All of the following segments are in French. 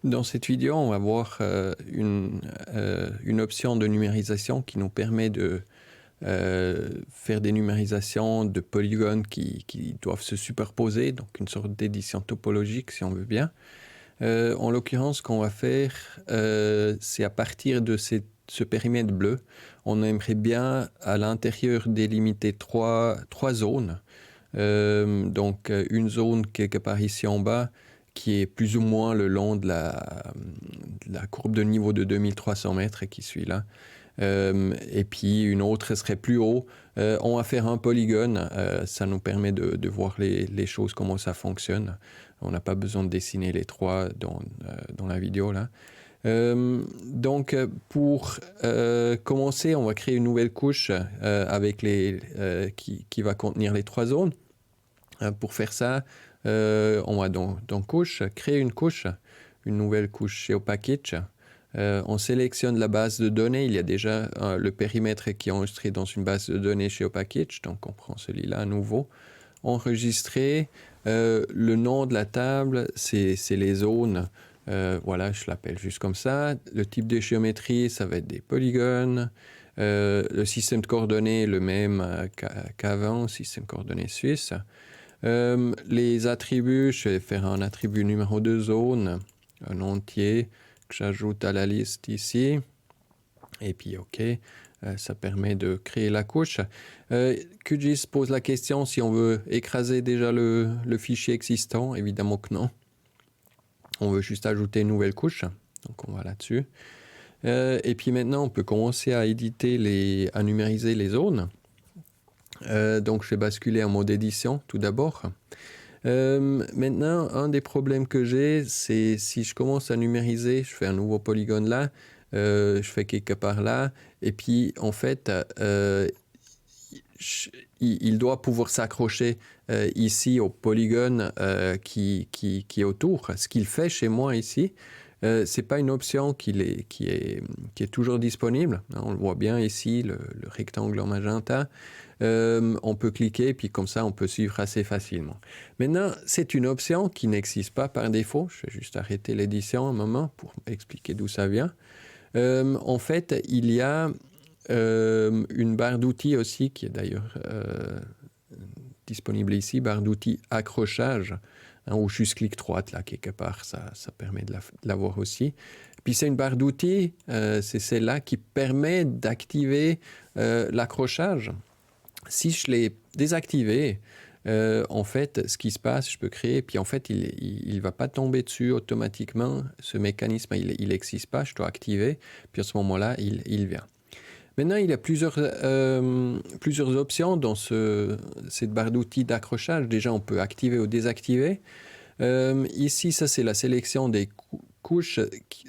Dans cette vidéo, on va voir une option de numérisation qui nous permet de faire des numérisations de polygones qui doivent se superposer, donc une sorte d'édition topologique si on veut bien. En l'occurrence, ce qu'on va faire, c'est à partir de ce périmètre bleu, on aimerait bien à l'intérieur délimiter trois zones. Donc une zone quelque part ici en bas qui est plus ou moins le long de la courbe de niveau de 2300 mètres qui suit là. Et puis une autre serait plus haut. On va faire un polygone, ça nous permet de voir les choses, comment ça fonctionne. On n'a pas besoin de dessiner les trois dans la vidéo là. Donc pour commencer, on va créer une nouvelle couche avec qui va contenir les trois zones. Pour faire ça, on va dans couche, créer une nouvelle chez GeoPackage. On sélectionne la base de données. Il y a déjà le périmètre qui est enregistré dans une base de données chez GeoPackage. Donc on prend celui-là à nouveau. Enregistrer. Le nom de la table, c'est les zones. Voilà, je l'appelle juste comme ça. Le type de géométrie, ça va être des polygones. Le système de coordonnées, le même qu'avant, système de coordonnées suisse. Les attributs, je vais faire un attribut numéro de zone, un entier que j'ajoute à la liste ici. Et puis OK, ça permet de créer la couche. QGIS pose la question si on veut écraser déjà le fichier existant. Évidemment que non. On veut juste ajouter une nouvelle couche. Donc on va là-dessus. Et puis maintenant, on peut commencer à éditer à numériser les zones. Donc je vais basculer en mode édition tout d'abord. Maintenant, un des problèmes que j'ai, c'est si je commence à numériser, je fais un nouveau polygone là, je fais quelque part là, et puis en fait, il doit pouvoir s'accrocher ici au polygone qui est autour. Ce qu'il fait chez moi ici, c'est pas une option qui est toujours disponible. On le voit bien ici, le rectangle en magenta. On peut cliquer, puis comme ça, on peut suivre assez facilement. Maintenant, c'est une option qui n'existe pas par défaut. Je vais juste arrêter l'édition un moment pour expliquer d'où ça vient. En fait, il y a une barre d'outils aussi, qui est d'ailleurs disponible ici, barre d'outils accrochage, ou juste clic droite, là, quelque part, ça permet de l'avoir aussi. Puis c'est une barre d'outils, c'est celle-là qui permet d'activer l'accrochage. Si je l'ai désactivé, en fait, ce qui se passe, je peux créer, puis en fait, il ne va pas tomber dessus automatiquement. Ce mécanisme, il n'existe pas, je dois activer, puis à ce moment-là, il vient. Maintenant, il y a plusieurs options dans cette barre d'outils d'accrochage. Déjà, on peut activer ou désactiver. Ici, ça, c'est la sélection des couches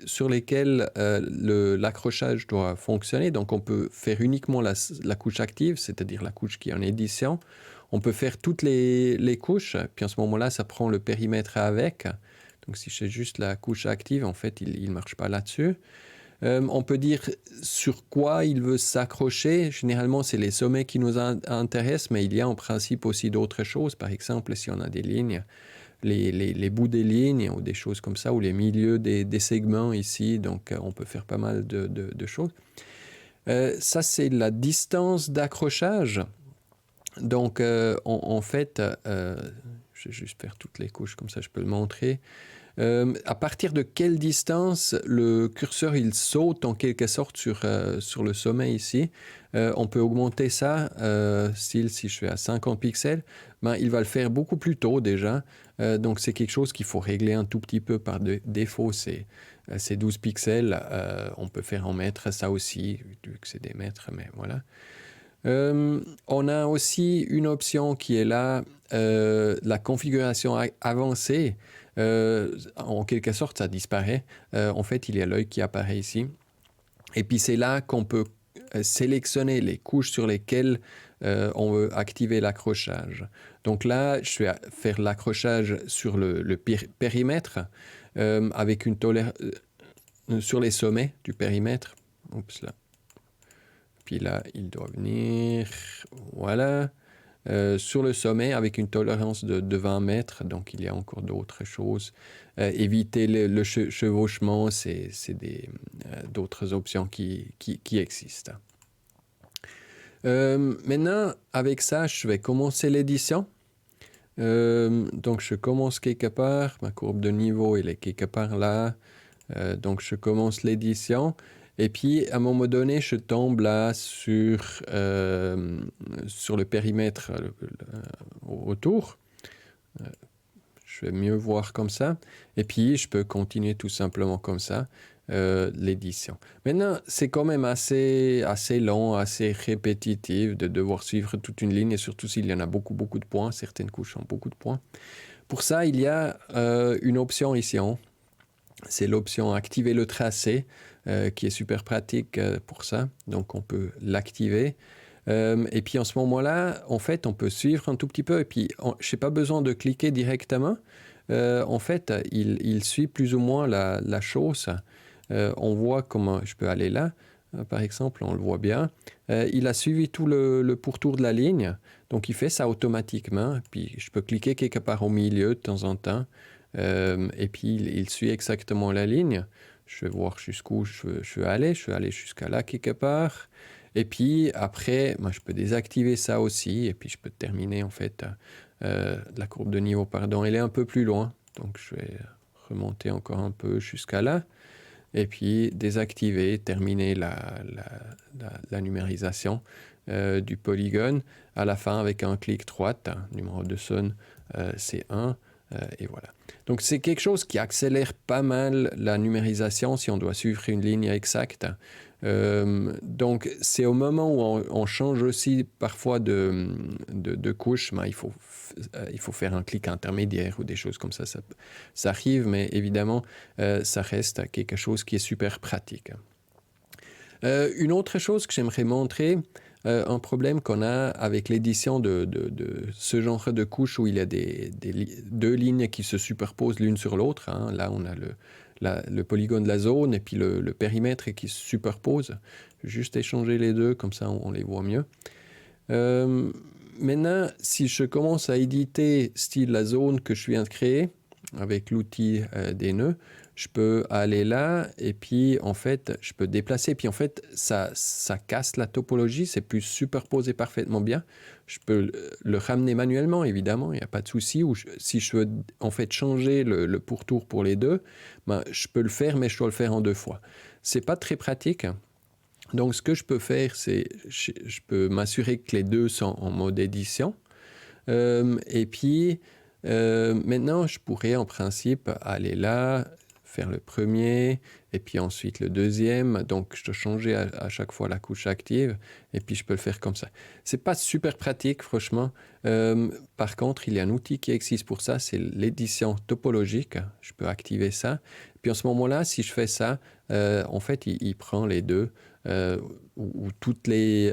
sur lesquelles l'accrochage doit fonctionner. Donc, on peut faire uniquement la couche active, c'est-à-dire la couche qui est en édition. On peut faire toutes les couches, puis à ce moment-là, ça prend le périmètre avec. Donc, si je fais juste la couche active, en fait, il ne marche pas là-dessus. On peut dire sur quoi il veut s'accrocher. Généralement, c'est les sommets qui nous intéressent, mais il y a en principe aussi d'autres choses. Par exemple, si on a des lignes, les bouts des lignes ou des choses comme ça, ou les milieux des segments ici. Donc, on peut faire pas mal de choses. Ça, c'est la distance d'accrochage. Donc, en fait, je vais juste faire toutes les couches, comme ça je peux le montrer. À partir de quelle distance le curseur il saute en quelque sorte sur le sommet ici. On peut augmenter ça, style si je fais à 50 pixels, ben, il va le faire beaucoup plus tôt déjà. Donc c'est quelque chose qu'il faut régler un tout petit peu par défaut, c'est 12 pixels. On peut faire en mètres ça aussi, vu que c'est des mètres, mais voilà. On a aussi une option qui est là, la configuration avancée. En quelque sorte, ça disparaît. En fait, il y a l'œil qui apparaît ici. Et puis, c'est là qu'on peut sélectionner les couches sur lesquelles on veut activer l'accrochage. Donc là, je vais faire l'accrochage sur le périmètre avec une sur les sommets du périmètre. Oups là. Puis là, il doit venir. Voilà. sur le sommet avec une tolérance de 20 mètres. Donc il y a encore d'autres choses. Éviter le chevauchement, c'est d'autres options qui existent. Maintenant, avec ça, je vais commencer l'édition. Donc je commence quelque part, ma courbe de niveau elle est quelque part là. Donc je commence l'édition. Et puis, à un moment donné, je tombe là sur le périmètre autour. Je vais mieux voir comme ça. Et puis, je peux continuer tout simplement comme ça l'édition. Maintenant, c'est quand même assez long, assez répétitif de devoir suivre toute une ligne, et surtout s'il y en a beaucoup de points. Certaines couches ont beaucoup de points. Pour ça, il y a une option ici en haut. C'est l'option activer le tracé qui est super pratique pour ça. Donc, on peut l'activer. Et puis, en ce moment-là, en fait, on peut suivre un tout petit peu. Et puis, je n'ai pas besoin de cliquer directement. En fait, il suit plus ou moins la chose. On voit comment je peux aller là. Par exemple, on le voit bien. Il a suivi tout le pourtour de la ligne. Donc, il fait ça automatiquement. Puis, je peux cliquer quelque part au milieu de temps en temps. Et puis, il suit exactement la ligne. Je vais voir jusqu'où je veux aller. Je vais aller jusqu'à là quelque part. Et puis, après, moi, je peux désactiver ça aussi. Et puis, je peux terminer, en fait, la courbe de niveau, pardon. Elle est un peu plus loin. Donc, je vais remonter encore un peu jusqu'à là. Et puis, désactiver, terminer la numérisation du polygone. À la fin, avec un clic droit, numéro de zone, c'est 1. Et voilà. Donc, c'est quelque chose qui accélère pas mal la numérisation si on doit suivre une ligne exacte. Donc, c'est au moment où on change aussi parfois de couche, mais il faut faire un clic intermédiaire ou des choses comme ça. Ça arrive, mais évidemment, ça reste quelque chose qui est super pratique. Une autre chose que j'aimerais montrer, un problème qu'on a avec l'édition de ce genre de couches où il y a deux lignes qui se superposent l'une sur l'autre. Hein. Là, on a le polygone de la zone et puis le périmètre qui se superpose. Juste échanger les deux, comme ça on les voit mieux. Maintenant, si je commence à éditer style la zone que je viens de créer avec l'outil des nœuds, je peux aller là et puis en fait je peux déplacer, puis en fait ça casse la topologie, c'est plus superposé parfaitement bien. Je peux le ramener manuellement, évidemment, il n'y a pas de souci. Ou si je veux en fait changer le pourtour pour les deux, ben, je peux le faire, mais je dois le faire en 2 fois. C'est pas très pratique. Donc ce que je peux faire, c'est je peux m'assurer que les deux sont en mode édition. Et puis maintenant je pourrais en principe aller là, faire le premier et puis ensuite le deuxième. Donc je dois changer à chaque fois la couche active et puis je peux le faire comme ça. C'est pas super pratique franchement. Par contre, il y a un outil qui existe pour ça, c'est l'édition topologique. Je peux activer ça. Puis en ce moment-là, si je fais ça, en fait, il prend les deux ou tous les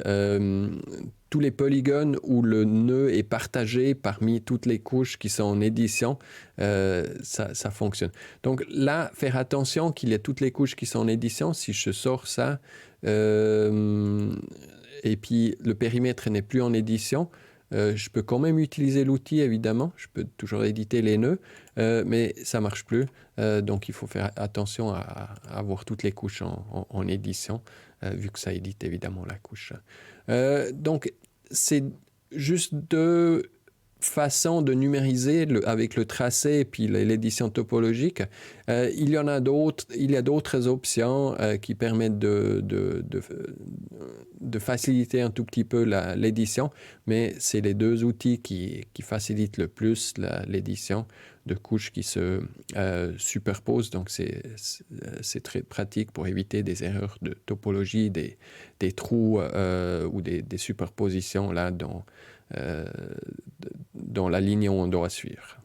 polygones où le nœud est partagé parmi toutes les couches qui sont en édition, ça fonctionne. Donc là, faire attention qu'il y ait toutes les couches qui sont en édition. Si je sors ça, et puis le périmètre n'est plus en édition, je peux quand même utiliser l'outil, évidemment. Je peux toujours éditer les nœuds, mais ça ne marche plus. Donc, il faut faire attention à avoir toutes les couches en édition, vu que ça édite évidemment la couche. Donc, c'est juste deux façons de numériser avec le tracé et puis l'édition topologique. Il y a d'autres options qui permettent de faciliter un tout petit peu l'édition, mais c'est les deux outils qui facilitent le plus l'édition de couches qui se superposent. Donc, c'est très pratique pour éviter des erreurs de topologie, des trous ou des superpositions là dans la ligne où on doit suivre.